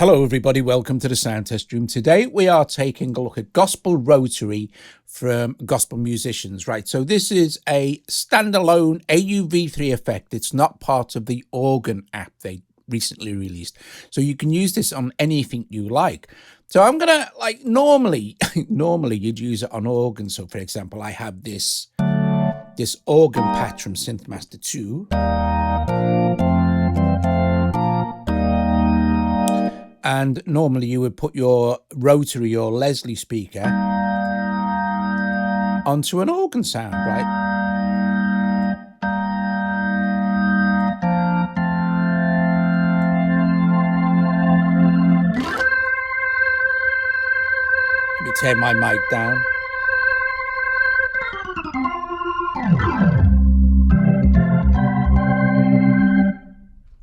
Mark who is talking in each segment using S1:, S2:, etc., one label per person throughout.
S1: Hello everybody, welcome to the Sound Test Room. Today we are taking a look at Gospel Rotary from Gospel Musicians. Right, so this is a standalone AUV3 effect. It's not part of the organ app they recently released. So you can use this on anything you like. So I'm gonna, like, normally you'd use it on organ. So for example, I have this organ patch from SynthMaster 2. And normally you would put your Rotary or Leslie speaker onto an organ sound, right? Let me turn my mic down.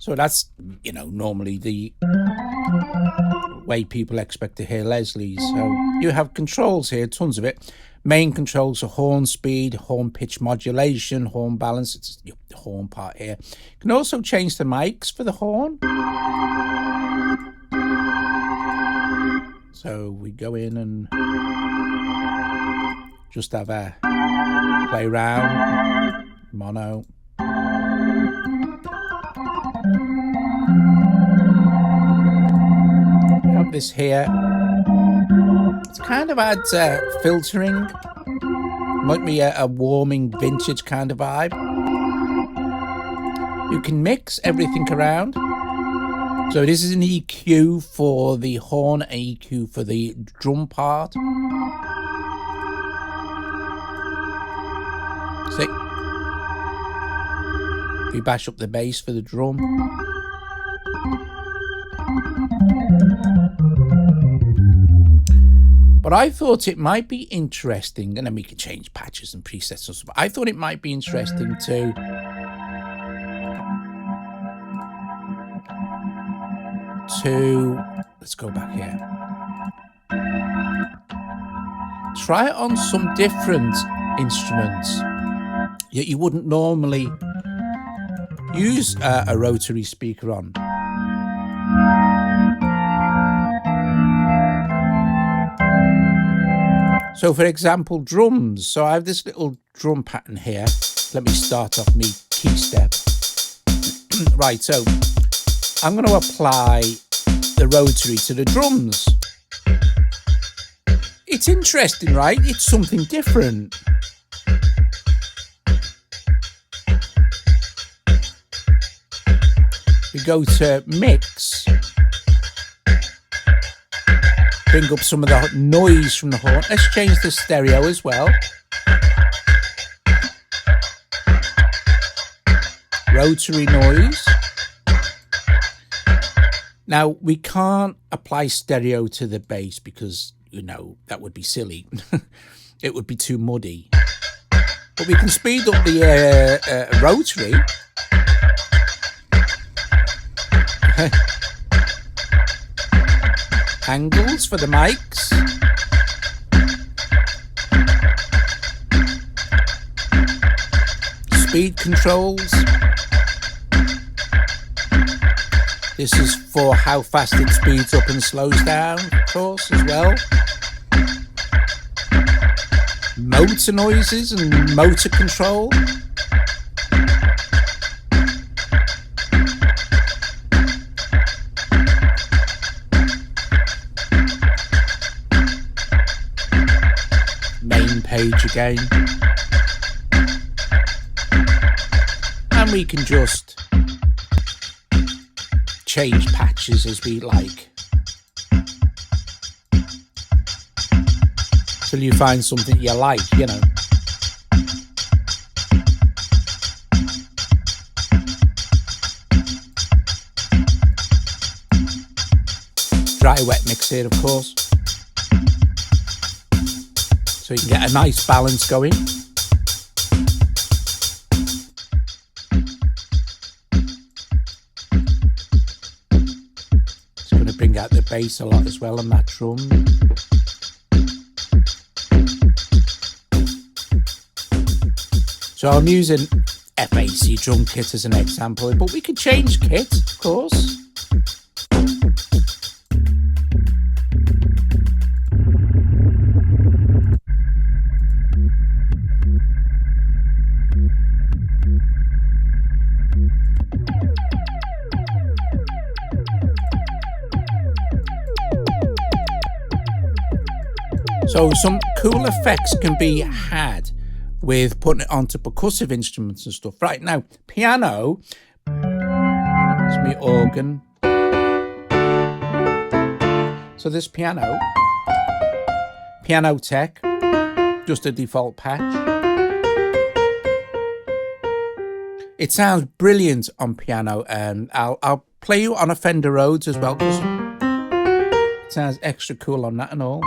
S1: So that's, you know, normally the way people expect to hear Leslie's. So you have controls here, tons of it. Main controls are horn speed, horn pitch modulation, horn balance. It's the horn part here. You can also change the mics for the horn. So we go in and just have a play round, mono. This here, it kind of adds filtering, might be a warming vintage kind of vibe. You can mix everything around. So this is an EQ for the horn, an EQ for the drum part. See, if you bash up the bass for the drum. But I thought it might be interesting, and then we could change patches and presets and stuff. I thought it might be interesting to let's go back here. Try it on some different instruments that you wouldn't normally use a Rotary speaker on. So for example, drums. So I have this little drum pattern here. Let me start off me key step. Right, so I'm going to apply the Rotary to the drums. It's interesting, right? It's something different. We go to mix. Bring up some of the noise from the horn. Let's change the stereo as well. Rotary noise. Now, we can't apply stereo to the bass because, you know, that would be silly. It would be too muddy. But we can speed up the Rotary. Angles for the mics. Speed controls. This is for how fast it speeds up and slows down, of course, as well. Motor noises and motor control. Page again, and we can just change patches as we like till you find something you like, you know. Dry wet mix here, of course. So you can get a nice balance going. It's going to bring out the bass a lot as well on that drum. So I'm using FAC drum kit as an example, but we could change kit, of course. So some cool effects can be had with putting it onto percussive instruments and stuff. Right, now, piano, it's my organ. So this piano tech, just a default patch. It sounds brilliant on piano, and I'll play you on a Fender Rhodes as well, because it sounds extra cool on that and all.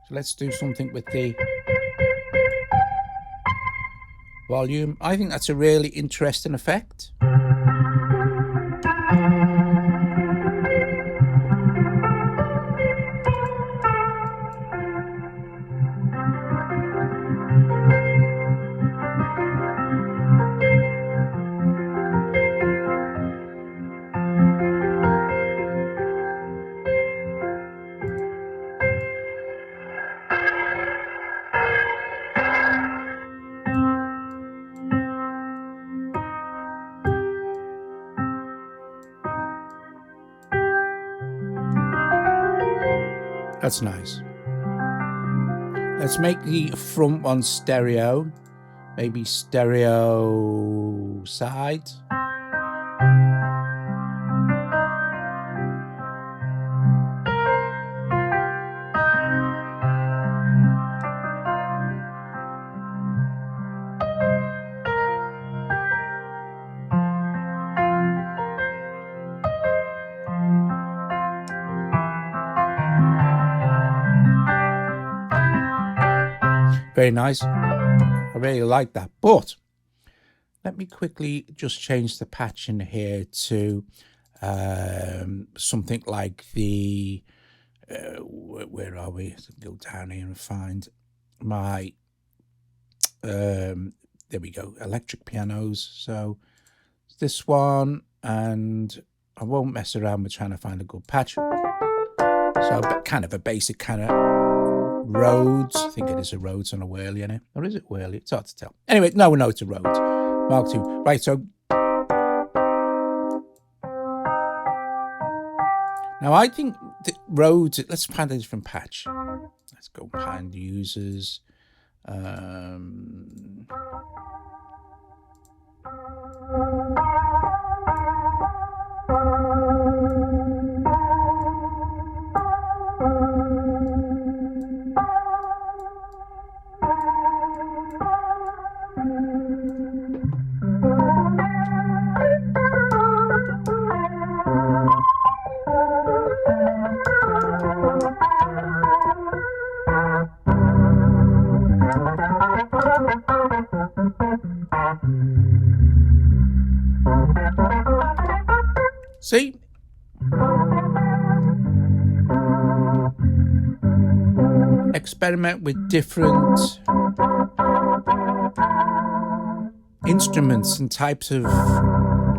S1: So let's do something with the volume. I think that's a really interesting effect. That's nice. Let's make the front one stereo. Maybe stereo side. Very nice. I really like that. But let me quickly just change the patch in here to something like the where are we? Go down here and find my there we go, electric pianos. So this one, and I won't mess around with trying to find a good patch. So kind of a basic kind of Rhodes. I think it is a Rhodes on a Whirly in it. Or is it Whirly? It's hard to tell. Anyway, no, we know it's a Rhodes. Mark II. Right, so now I think the Rhodes, let's find a different patch. Let's go find users. See? Experiment with different instruments and types of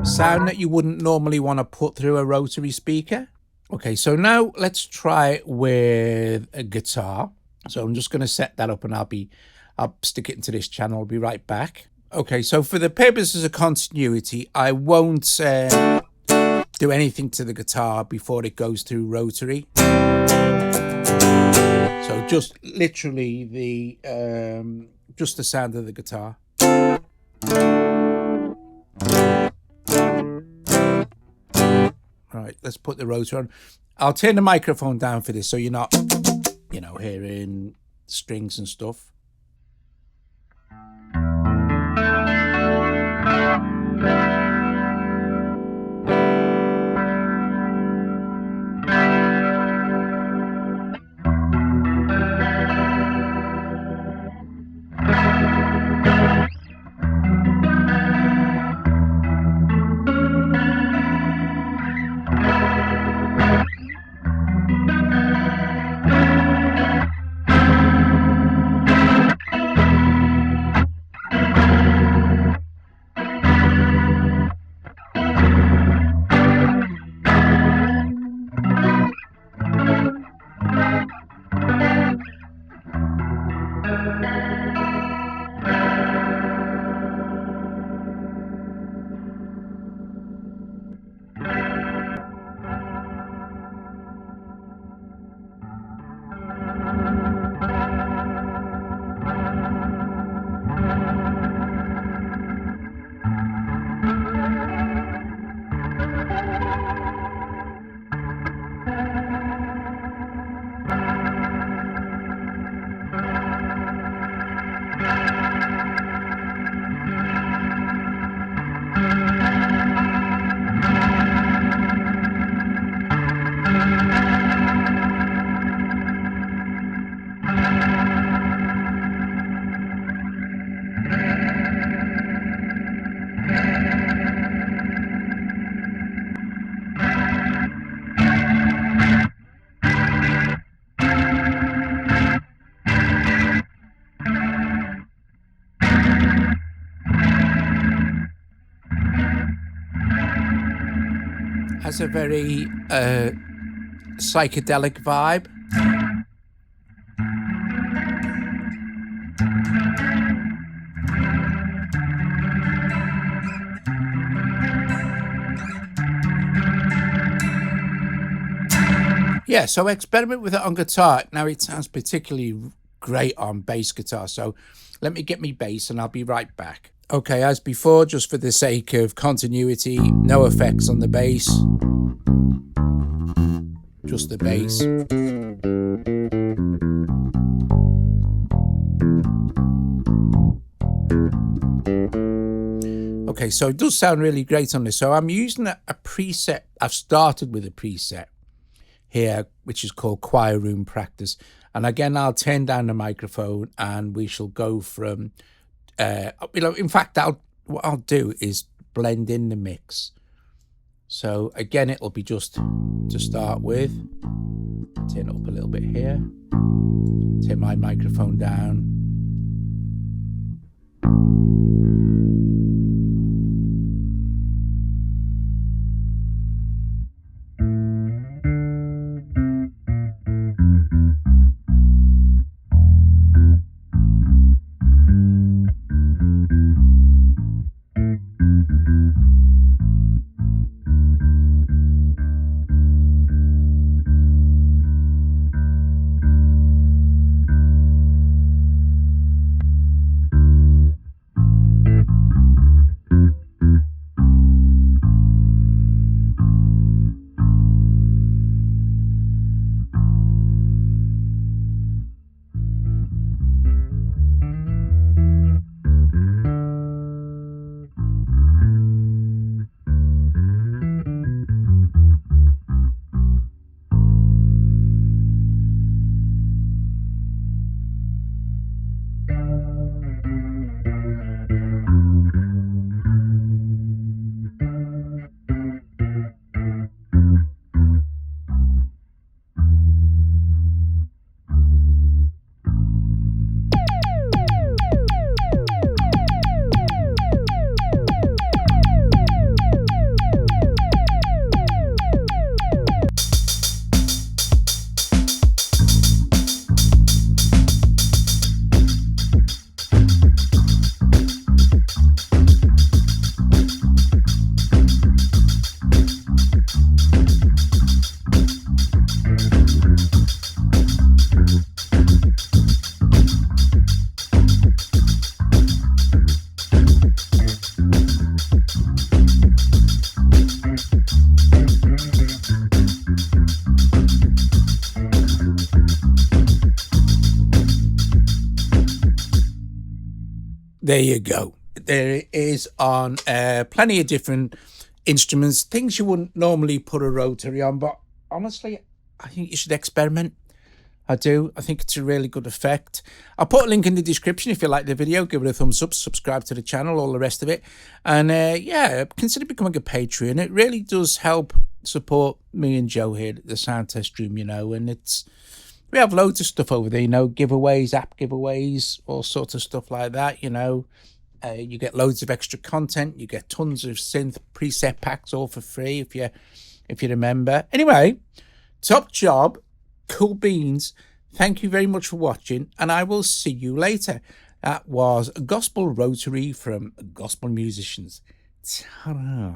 S1: sound that you wouldn't normally want to put through a rotary speaker. Okay, so now let's try with a guitar. So I'm just going to set that up and I'll stick it into this channel. I'll be right back. Okay, so for the purposes of continuity, I won't do anything to the guitar before it goes through rotary. So just literally the just the sound of the guitar. All right, let's put the rotor on. I'll turn the microphone down for this so you're not, you know, hearing strings and stuff. has a very psychedelic vibe. Yeah, so experiment with it on guitar. Now it sounds particularly great on bass guitar, so let me get me bass and I'll be right back. Okay, as before, just for the sake of continuity, no effects on the bass, just the bass. Okay, so it does sound really great on this. So I'm using a preset. I've started with a preset here, which is called Choir Room Practice. And again, I'll turn down the microphone and we shall go from, in fact, what I'll do is blend in the mix. So again, it'll be just to start with, turn it up a little bit here, turn my microphone down. There you go. There it is on plenty of different instruments, things you wouldn't normally put a Rotary on, but honestly, I think you should experiment. I do. I think it's a really good effect. I'll put a link in the description if you like the video. Give it a thumbs up, subscribe to the channel, all the rest of it. And yeah, consider becoming a Patreon. It really does help support me and Joe here at the Sound Test Room, you know, and we have loads of stuff over there, you know, giveaways, app giveaways, all sorts of stuff like that, you know. You get loads of extra content. You get tons of synth preset packs all for free if you remember. Anyway, top job, cool beans. Thank you very much for watching, and I will see you later. That was Gospel Rotary from Gospel Musicians. Ta-da.